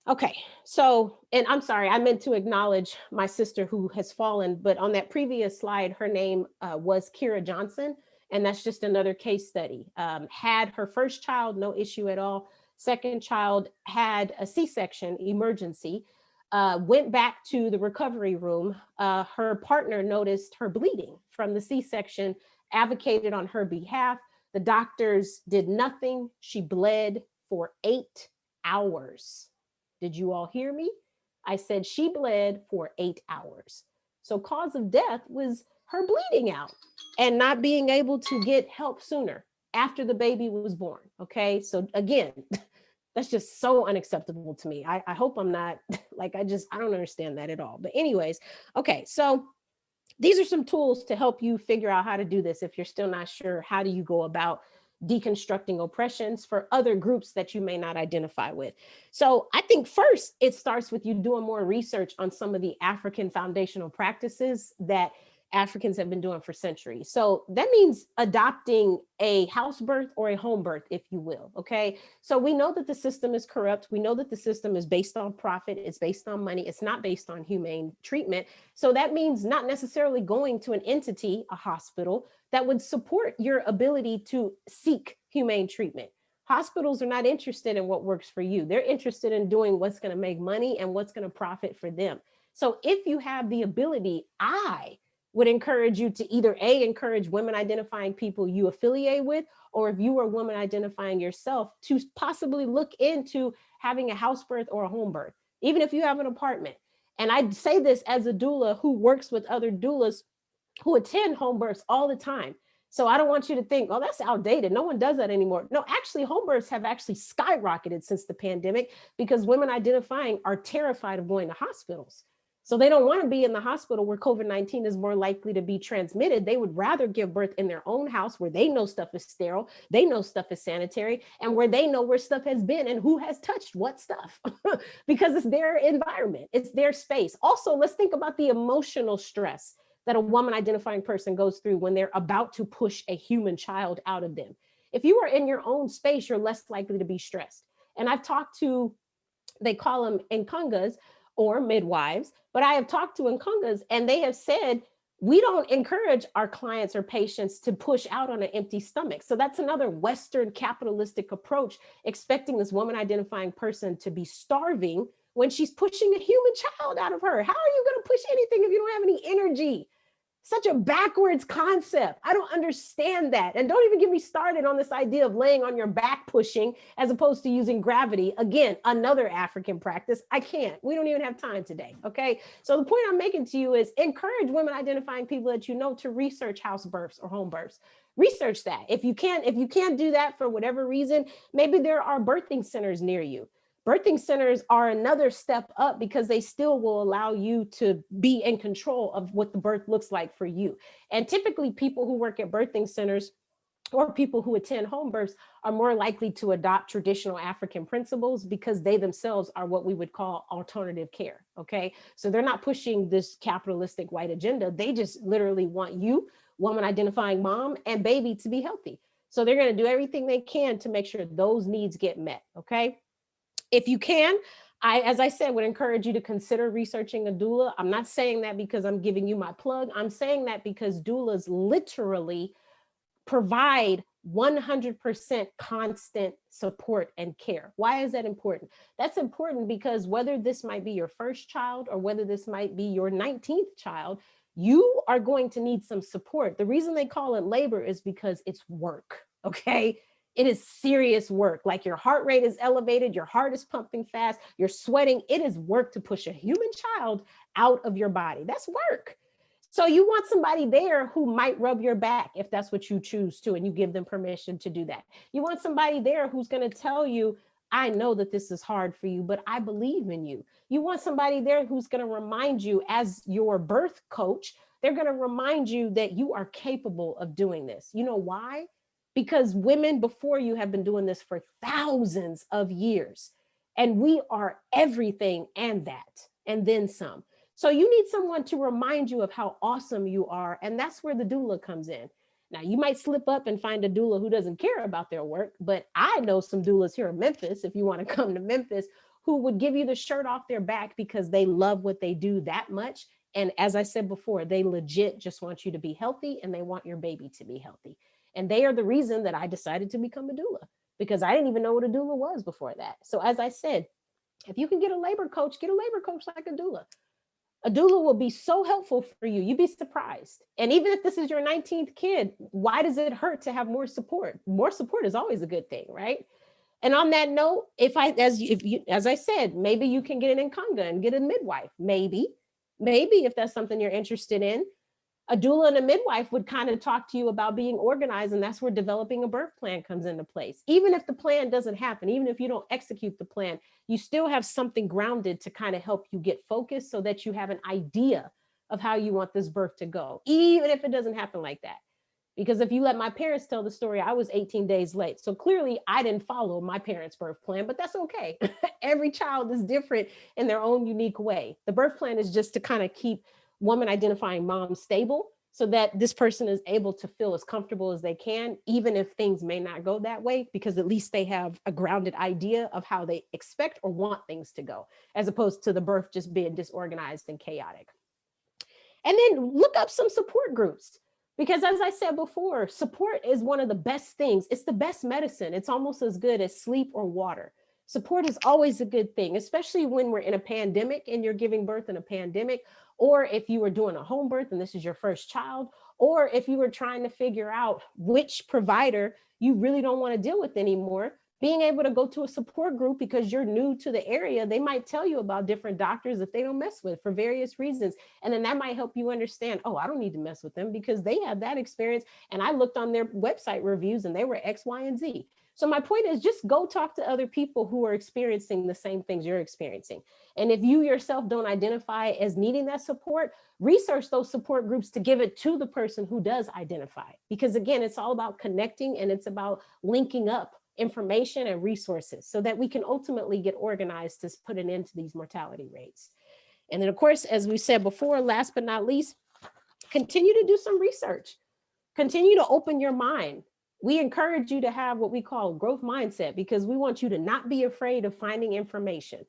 Okay, so, and I'm sorry, I meant to acknowledge my sister who has fallen, but on that previous slide, her name was Kira Johnson. And that's just another case study. Had her first child, no issue at all. Second child had a C-section emergency, went back to the recovery room. Her partner noticed her bleeding from the C-section, advocated on her behalf. The doctors did nothing. She bled for 8 hours. Did you all hear me? I said she bled for 8 hours. So cause of death was her bleeding out and not being able to get help sooner after the baby was born. Okay. So again, that's just so unacceptable to me. I hope I'm not like, I don't understand that at all. But anyways, okay. So these are some tools to help you figure out how to do this. If you're still not sure, how do you go about deconstructing oppressions for other groups that you may not identify with? So I think first it starts with you doing more research on some of the African foundational practices that Africans have been doing for centuries. So that means adopting a house birth or a home birth, if you will. Okay. So we know that the system is corrupt. We know that the system is based on profit. It's based on money. It's not based on humane treatment. So that means not necessarily going to an entity, a hospital, that would support your ability to seek humane treatment. Hospitals are not interested in what works for you. They're interested in doing what's going to make money and what's going to profit for them. So if you have the ability, I would encourage you to either encourage women identifying people you affiliate with, or if you are a woman identifying yourself, to possibly look into having a house birth or a home birth, even if you have an apartment. And I say this as a doula who works with other doulas who attend home births all the time. So I don't want you to think, oh, that's outdated. No one does that anymore. No, actually, home births have actually skyrocketed since the pandemic because women identifying are terrified of going to hospitals. So they don't want to be in the hospital where COVID-19 is more likely to be transmitted. They would rather give birth in their own house where they know stuff is sterile, they know stuff is sanitary, and where they know where stuff has been and who has touched what stuff because it's their environment, it's their space. Also, let's think about the emotional stress that a woman identifying person goes through when they're about to push a human child out of them. If you are in your own space, you're less likely to be stressed. And I've talked to, they call them nkungas or midwives, but I have talked to nkungas and they have said, we don't encourage our clients or patients to push out on an empty stomach. So that's another Western capitalistic approach, expecting this woman identifying person to be starving when she's pushing a human child out of her. How are you going to push anything if you don't have any energy? Such a backwards concept. I don't understand that. And don't even get me started on this idea of laying on your back pushing as opposed to using gravity. Again, another African practice. I can't. We don't even have time today. Okay. So the point I'm making to you is encourage women identifying people that you know to research house births or home births. Research that. If you can't do that for whatever reason, maybe there are birthing centers near you. Birthing centers are another step up because they still will allow you to be in control of what the birth looks like for you. And typically people who work at birthing centers or people who attend home births are more likely to adopt traditional African principles because they themselves are what we would call alternative care. Okay. So they're not pushing this capitalistic white agenda. They just literally want you, woman identifying mom and baby, to be healthy. So they're going to do everything they can to make sure those needs get met. Okay. If you can, as I said, would encourage you to consider researching a doula. I'm not saying that because I'm giving you my plug. I'm saying that because doulas literally provide 100% constant support and care. Why is that important? That's important because whether this might be your first child or whether this might be your 19th child, you are going to need some support. The reason they call it labor is because it's work, okay? It is serious work. Like your heart rate is elevated, your heart is pumping fast, you're sweating. It is work to push a human child out of your body. That's work. So you want somebody there who might rub your back if that's what you choose to, and you give them permission to do that. You want somebody there who's going to tell you, I know that this is hard for you, but I believe in you. You want somebody there who's going to remind you, as your birth coach, they're going to remind you that you are capable of doing this. You know why? Because women before you have been doing this for thousands of years, and we are everything and that, and then some. So you need someone to remind you of how awesome you are. And that's where the doula comes in. Now, you might slip up and find a doula who doesn't care about their work, but I know some doulas here in Memphis, if you want to come to Memphis, who would give you the shirt off their back because they love what they do that much. And as I said before, they legit just want you to be healthy and they want your baby to be healthy. And they are the reason that I decided to become a doula, because I didn't even know what a doula was before that. So as I said, if you can get a labor coach, get a labor coach like a doula. A doula will be so helpful for you. You'd be surprised. And even if this is your 19th kid, why does it hurt to have more support? More support is always a good thing, right? And on that note, as I said, maybe you can get an Nkanga and get a midwife. Maybe if that's something you're interested in, a doula and a midwife would kind of talk to you about being organized, and that's where developing a birth plan comes into place. Even if the plan doesn't happen, even if you don't execute the plan, you still have something grounded to kind of help you get focused so that you have an idea of how you want this birth to go, even if it doesn't happen like that. Because if you let my parents tell the story, I was 18 days late. So clearly I didn't follow my parents' birth plan, but that's okay. Every child is different in their own unique way. The birth plan is just to kind of keep woman identifying mom stable so that this person is able to feel as comfortable as they can, even if things may not go that way, because at least they have a grounded idea of how they expect or want things to go, as opposed to the birth just being disorganized and chaotic. And then look up some support groups. Because as I said before, support is one of the best things. It's the best medicine. It's almost as good as sleep or water. Support is always a good thing, especially when we're in a pandemic and you're giving birth in a pandemic, or if you were doing a home birth and this is your first child, or if you were trying to figure out which provider you really don't want to deal with anymore. Being able to go to a support group because you're new to the area, they might tell you about different doctors that they don't mess with for various reasons. And then that might help you understand, oh, I don't need to mess with them because they have that experience. And I looked on their website reviews and they were X, Y, and Z. So my point is just go talk to other people who are experiencing the same things you're experiencing. And if you yourself don't identify as needing that support, research those support groups to give it to the person who does identify. Because again, it's all about connecting and it's about linking up information and resources so that we can ultimately get organized to put an end to these mortality rates. And then of course, as we said before, last but not least, continue to do some research. Continue to open your mind. We encourage you to have what we call growth mindset because we want you to not be afraid of finding information.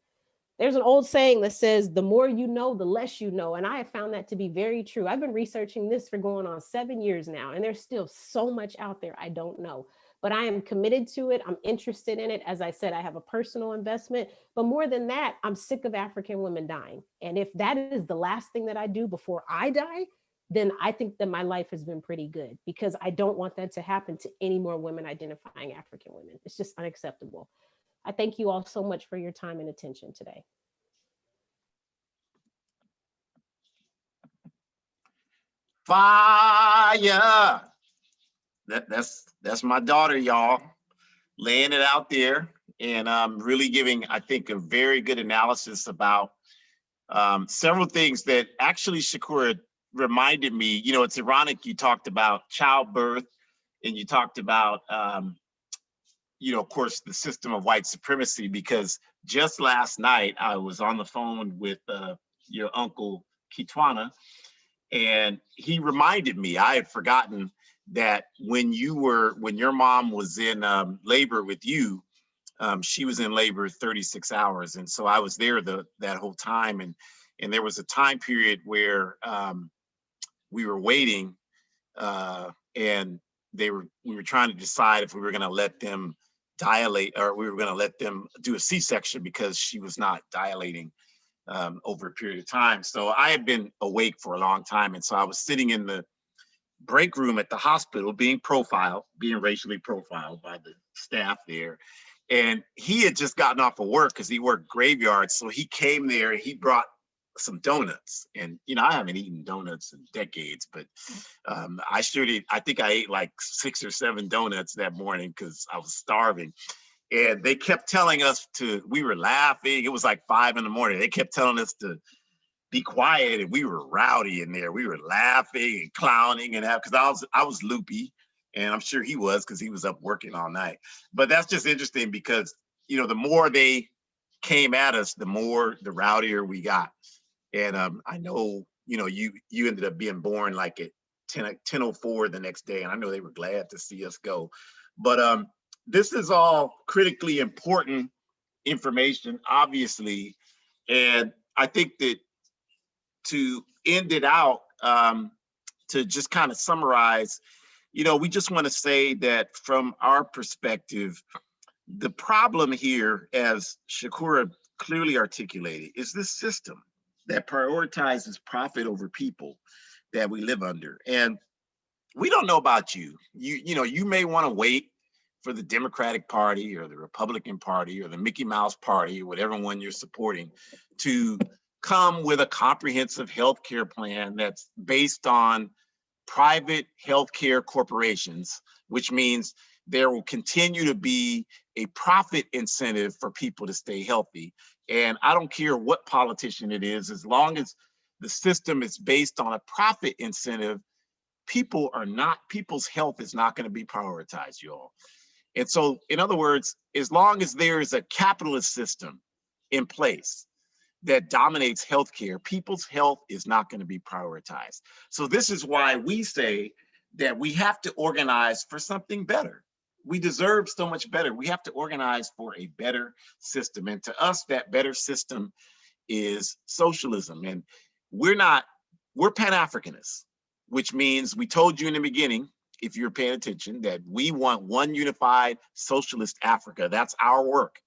There's an old saying that says, the more you know, the less you know. And I have found that to be very true. I've been researching this for going on 7 years now, and there's still so much out there I don't know. But I am committed to it. I'm interested in it. As I said, I have a personal investment. But more than that, I'm sick of African women dying. And if that is the last thing that I do before I die, then I think that my life has been pretty good because I don't want that to happen to any more women identifying African women. It's just unacceptable. I thank you all so much for your time and attention today. Fire! That's my daughter, y'all, laying it out there and really giving, I think, a very good analysis about several things that actually Shakura reminded me. You know, it's ironic you talked about childbirth and you talked about, you know, of course, the system of white supremacy, because just last night I was on the phone with your uncle Kitwana, and he reminded me, I had forgotten that when your mom was in labor with you, she was in labor 36 hours. And so I was there that whole time. And there was a time period where we were waiting and we were trying to decide if we were going to let them dilate or we were going to let them do a C-section because she was not dilating over a period of time. So I had been awake for a long time. And so I was sitting in the break room at the hospital being racially profiled by the staff there. And he had just gotten off of work because he worked graveyard. So he came there and he brought some donuts. And, you know, I haven't eaten donuts in decades, but I think I ate like 6 or 7 donuts that morning because I was starving. And they kept telling us we were laughing. It was like 5 in the morning. They kept telling us to be quiet, and we were rowdy in there. We were laughing and clowning and because I was loopy, and I'm sure he was because he was up working all night. But that's just interesting because, you know, the more they came at us, the rowdier we got. And I know, you know, you ended up being born like at 10:04 the next day, and I know they were glad to see us go. But this is all critically important information, obviously, and I think that to end it out, to just kind of summarize, We just want to say that from our perspective, the problem here, as Shakura clearly articulated, is this system that prioritizes profit over people that we live under. And we don't know about you. You may want to wait for the Democratic Party or the Republican Party or the Mickey Mouse Party or whatever one you're supporting to come with a comprehensive health care plan that's based on private healthcare corporations, which means there will continue to be a profit incentive for people to stay healthy. And I don't care what politician it is, as long as the system is based on a profit incentive, people's health is not going to be prioritized, y'all. And so, in other words, as long as there is a capitalist system in place that dominates healthcare, people's health is not going to be prioritized. So this is why we say that we have to organize for something better. We deserve so much better. We have to organize for a better system. And to us, that better system is socialism. And we're Pan-Africanists, which means we told you in the beginning, if you're paying attention, that we want one unified socialist Africa. That's our work.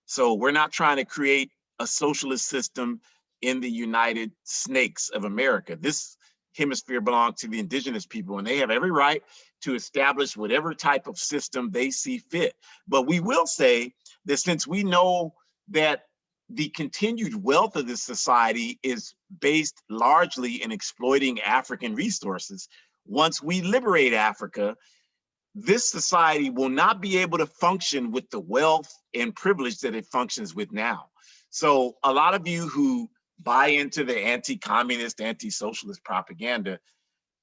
So we're not trying to create a socialist system in the United Snakes of America. This hemisphere belongs to the indigenous people, and they have every right to establish whatever type of system they see fit. But we will say that since we know that the continued wealth of this society is based largely in exploiting African resources, once we liberate Africa, this society will not be able to function with the wealth and privilege that it functions with now. So a lot of you who buy into the anti-communist, anti-socialist propaganda,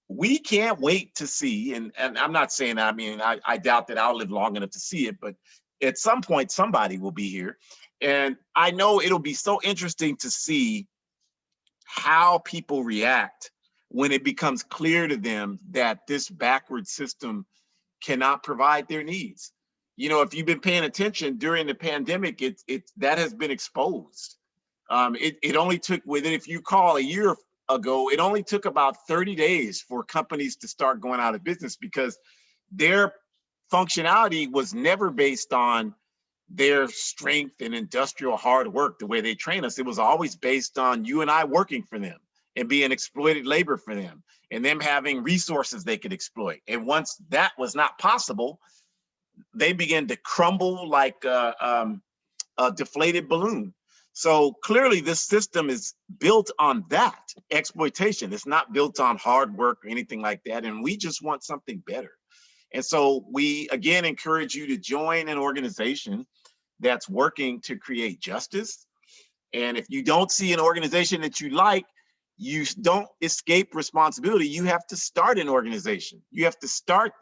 we can't wait to see, and I'm not saying, I doubt that I'll live long enough to see it, but at some point, somebody will be here. And I know it'll be so interesting to see how people react when it becomes clear to them that this backward system cannot provide their needs. If you've been paying attention during the pandemic, that has been exposed. It only took, if you call a year ago, it only took about 30 days for companies to start going out of business because their functionality was never based on their strength and industrial hard work the way they train us. It was always based on you and I working for them and being exploited labor for them and them having resources they could exploit. And once that was not possible, they began to crumble like a deflated balloon. So clearly this system is built on that exploitation. It's not built on hard work or anything like that. And we just want something better. And so we, again, encourage you to join an organization that's working to create justice. And if you don't see an organization that you like, you don't escape responsibility. You have to start an organization. You have to start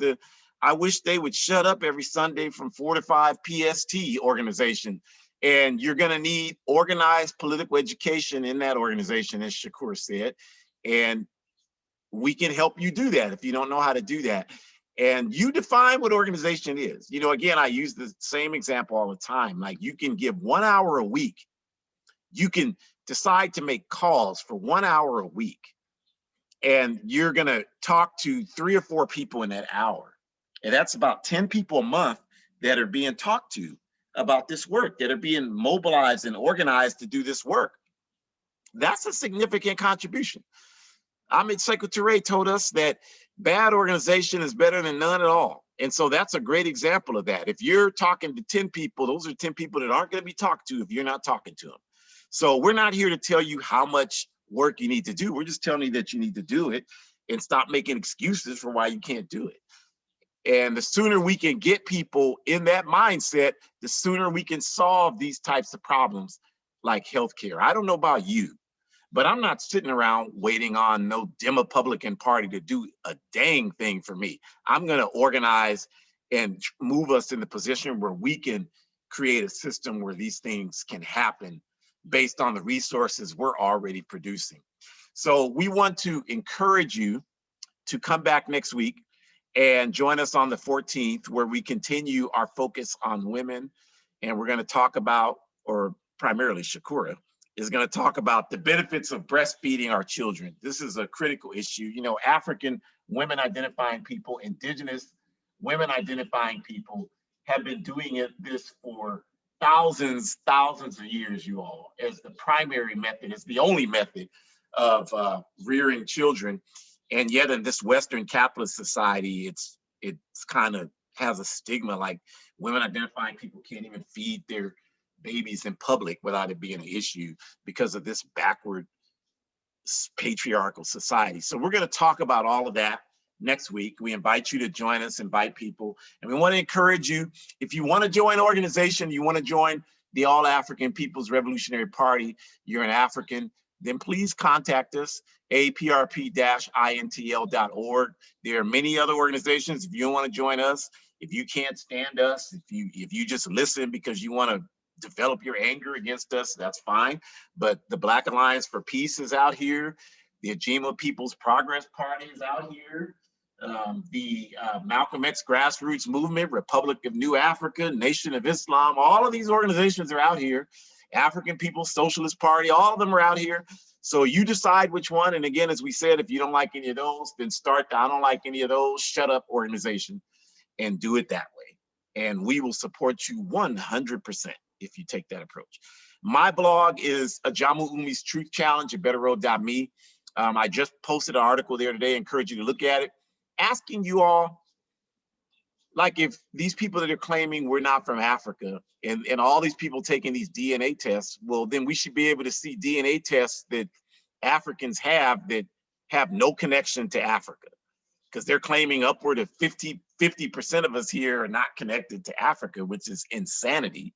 I wish they would shut up every Sunday from 4 to 5 PST organization. And you're going to need organized political education in that organization, as Shakur said. And we can help you do that if you don't know how to do that. And you define what organization is. Again, I use the same example all the time. Like, you can give 1 hour a week. You can decide to make calls for 1 hour a week. And you're going to talk to 3 or 4 people in that hour. And that's about 10 people a month that are being talked to about this work, that are being mobilized and organized to do this work. That's a significant contribution. Sekou Touré told us that bad organization is better than none at all. And so that's a great example of that. If you're talking to 10 people, those are 10 people that aren't going to be talked to if you're not talking to them. So we're not here to tell you how much work you need to do. We're just telling you that you need to do it and stop making excuses for why you can't do it. And the sooner we can get people in that mindset, the sooner we can solve these types of problems like healthcare. I don't know about you, but I'm not sitting around waiting on no Republican Party to do a dang thing for me. I'm going to organize and move us in the position where we can create a system where these things can happen based on the resources we're already producing. So we want to encourage you to come back next week and join us on the 14th, where we continue our focus on women. And we're going to talk about, or primarily Shakura is going to talk about the benefits of breastfeeding our children. This is a critical issue. You know, African women identifying people, indigenous women identifying people have been doing this for thousands of years, you all, as the primary method, as the only method of rearing children. And yet in this Western capitalist society, it's kind of has a stigma, like women identifying people can't even feed their babies in public without it being an issue because of this backward patriarchal society. So we're going to talk about all of that next week. We invite you to join us, invite people, and we want to encourage you, if you want to join an organization, you want to join the All African People's Revolutionary Party, you're an African, then please contact us, aprp-intl.org. There are many other organizations. If you don't want to join us, if you can't stand us, if you just listen because you want to develop your anger against us, that's fine. But the Black Alliance for Peace is out here. The Ajima People's Progress Party is out here. The Malcolm X Grassroots Movement, Republic of New Africa, Nation of Islam, all of these organizations are out here. African People's Socialist Party, all of them are out here. So you decide which one. And again, as we said, if you don't like any of those, then start the I don't like any of those, shut up organization and do it that way. And we will support you 100% if you take that approach. My blog is Ajamu Umi's Truth Challenge at betterroad.me. I just posted an article there today. I encourage you to look at it. Asking you all, like, if these people that are claiming we're not from Africa and all these people taking these DNA tests, well, then we should be able to see DNA tests that Africans have that have no connection to Africa, because they're claiming upward of 50% of us here are not connected to Africa, which is insanity.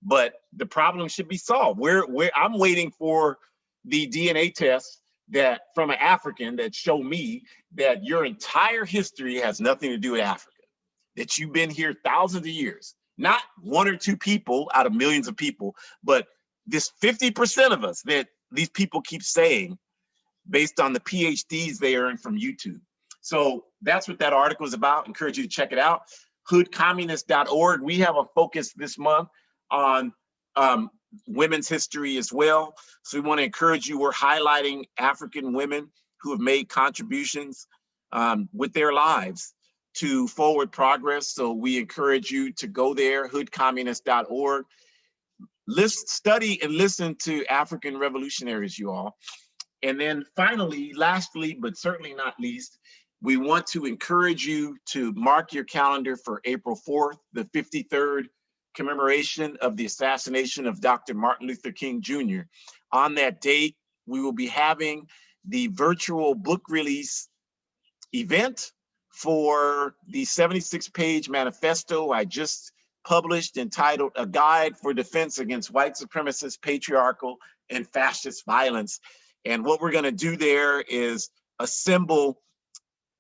But the problem should be solved. I'm waiting for the DNA tests that from an African that show me that your entire history has nothing to do with Africa, that you've been here thousands of years, not one or two people out of millions of people, but this 50% of us that these people keep saying based on the PhDs they earn from YouTube. So that's what that article is about. I encourage you to check it out. Hoodcommunist.org. We have a focus this month on women's history as well. So we want to encourage you. We're highlighting African women who have made contributions with their lives to forward progress. So we encourage you to go there, hoodcommunist.org. Study and listen to African revolutionaries, you all. And then finally, lastly, but certainly not least, we want to encourage you to mark your calendar for April 4th, the 53rd commemoration of the assassination of Dr. Martin Luther King Jr. On that date, we will be having the virtual book release event for the 76-page manifesto I just published, entitled A Guide for Defense Against White Supremacist, Patriarchal, and Fascist Violence. And what we're going to do there is assemble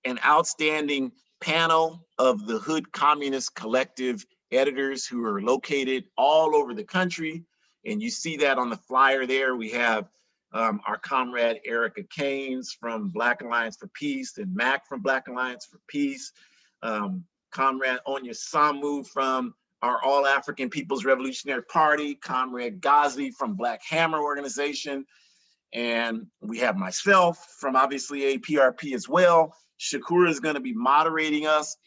an outstanding panel of the Hood Communist Collective editors who are located all over the country. And you see that on the flyer there. We have our comrade Erica Keynes from Black Alliance for Peace, and Mac from Black Alliance for Peace, comrade Onya Samu from our All African People's Revolutionary Party, comrade Ghazi from Black Hammer Organization, and we have myself from obviously APRP as well. Shakur is going to be moderating us,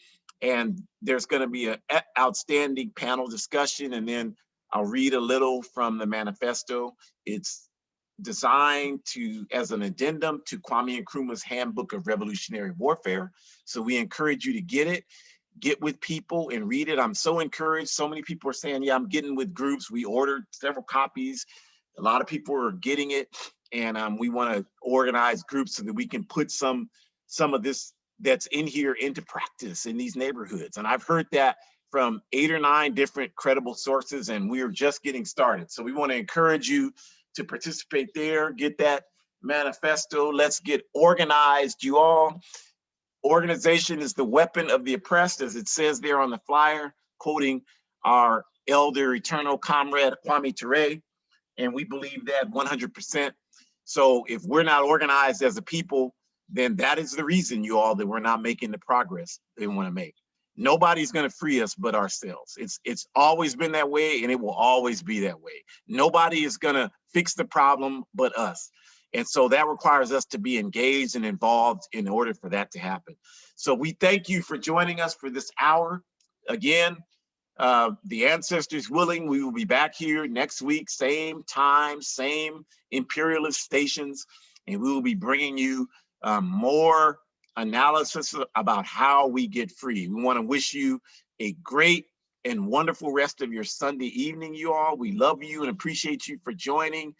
and there's going to be an outstanding panel discussion, and then I'll read a little from the manifesto. It's designed as an addendum to Kwame Nkrumah's Handbook of Revolutionary Warfare. So we encourage you to get with people and read it. I'm so encouraged. So many people are saying, yeah, I'm getting with groups. We ordered several copies. A lot of people are getting it. And we want to organize groups so that we can put some of this that's in here into practice in these neighborhoods. And I've heard that from 8 or 9 different credible sources, and we're just getting started. So we want to encourage you to participate there, get that manifesto. Let's get organized, you all. Organization is the weapon of the oppressed, as it says there on the flyer, quoting our elder eternal comrade Kwame Ture. And we believe that 100%. So if we're not organized as a people, then that is the reason, you all, that we're not making the progress they want to make. Nobody's going to free us but ourselves. It's always been that way, and it will always be that way. Nobody is going to fix the problem but us. And so that requires us to be engaged and involved in order for that to happen. So we thank you for joining us for this hour. Again, the ancestors willing, we will be back here next week, same time, same imperialist stations, and we will be bringing you more analysis about how we get free. We want to wish you a great and wonderful rest of your Sunday evening, you all. We love you and appreciate you for joining.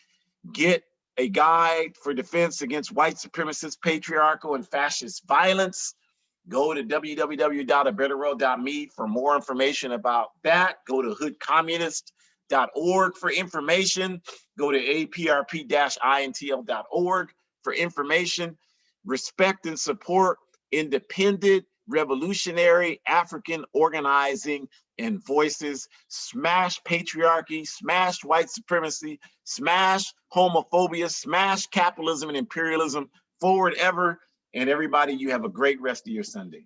Get a guide for defense against white supremacist, patriarchal, and fascist violence. Go to www.abetterworld.me for more information about that. Go to hoodcommunist.org for information. Go to aprp-intl.org for information. Respect and support independent, revolutionary African organizing and voices. Smash patriarchy, smash white supremacy, smash homophobia, smash capitalism and imperialism. Forward ever. And everybody, you have a great rest of your Sunday.